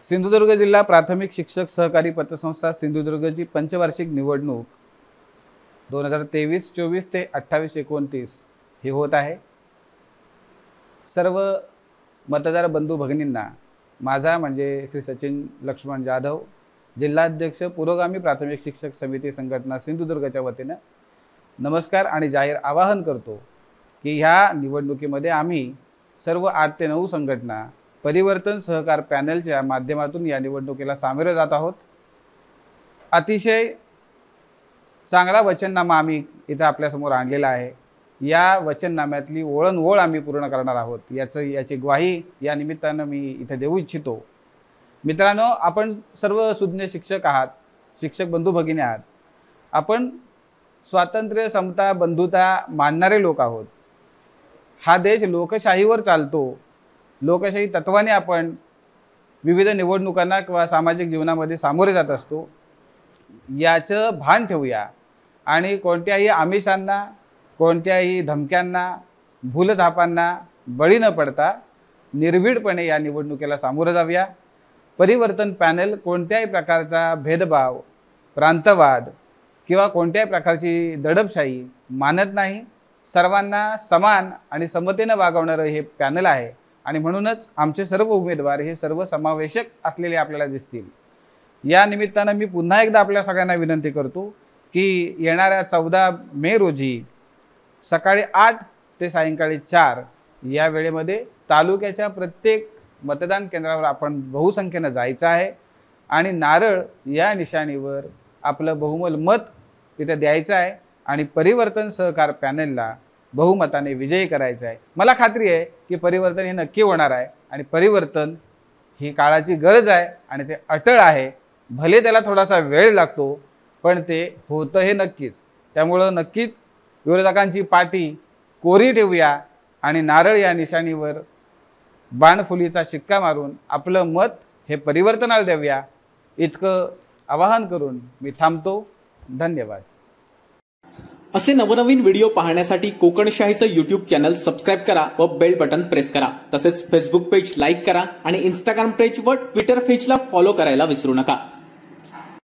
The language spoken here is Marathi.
सिंधुदुर्ग जिल्हा प्राथमिक शिक्षक सहकारी पतसंस्था सिंधुदुर्गची पंचवार्षिक निवडणूक 2023-24 ते 28-29 ही होत आहे। सर्व मतदार बंधू भगिनींना माझा म्हणजे श्री सचिन लक्ष्मण जाधव, जिल्हाध्यक्ष पुरोगामी प्राथमिक शिक्षक समिती संघटना सिंधुदुर्गच्या वतीने नमस्कार आणि जाहीर आवाहन करतो की ह्या निवडणुकीमध्ये आम्ही सर्व 8 ते 9 संघटना परिवर्तन सहकार पॅनलच्या माध्यमातून या निवडणुकीला सामोरे जात आहोत। अतिशय चांगला वचननामा आम्ही इथे आपल्या समोर आणलेला आहे। या वचननाम्यातली ओळण आम्ही पूर्ण करणार आहोत। याची ग्वाही या निमित्ताने मी इथे देऊ इच्छितो। मित्रांनो, आपण सर्व सुज्ञ शिक्षक आहात, शिक्षक बंधू भगिनी आहात। आपण स्वातंत्र्य, समता, बंधुता मानणारे लोक आहोत। हा देश लोकशाहीवर चालतो। लोकशाही तत्वाने आपण विविध निवडणुकांना किंवा सामाजिक जीवनामध्ये सामोरे जात असतो। याचं भान ठेवूया आणि कोणत्याही आमिषांना, कोणत्याही धमक्यांना, भूलथापांना बळी न पडता निर्भीडपणे या निवडणुकीला सामोरे जाऊया। परिवर्तन पॅनल कोणत्याही प्रकारचा भेदभाव, प्रांतवाद किंवा कोणत्याही प्रकारची दडपशाही मानत नाही। सर्वांना समान आणि समतेने वागवणारे हे पॅनल आहे आणि म्हणूनच आमचे सर्व उमेदवार हे सर्व समावेशक असलेले आपल्याला दिसतील। या निमित्ताने मी पुन्हा एकदा आपल्या सगळ्यांना विनंती करतो की येणाऱ्या 14 मे रोजी सकाळी 8 ते सायंकाळी 4 या वेळेमध्ये तालुक्याच्या प्रत्येक मतदान केंद्रावर आपण बहुसंख्येने जायचं आहे आणि नारळ या निशाणीवर आपलं बहुमोल मत तिथे द्यायचं आहे आणि परिवर्तन सहकार पॅनलला बहुमताने विजयी करायचं आहे। मला खात्री आहे की परिवर्तन हे नक्की होणार आहे आणि परिवर्तन ही काळाची गरज आहे आणि ते अटळ आहे। भले त्याला थोडासा वेळ लागतो पण ते होतं हे नक्कीच। त्यामुळे नक्कीच विरोधकांची पाठी कोरी ठेवूया आणि नारळ या निशाणीवर बाणफुलीचा शिक्का मारून आपलं मत हे परिवर्तनाला देऊया, इतकं आवाहन करून मी थांबतो। धन्यवाद। असे नवनवीन व्हिडिओ पाहण्यासाठी कोकणशाहीचं YouTube चॅनल सबस्क्राइब करा व बेल बटन प्रेस करा। तसेच फेसबुक पेज लाईक करा आणि इंस्टाग्राम पेज व ट्विटर पेजला फॉलो करायला विसरू नका।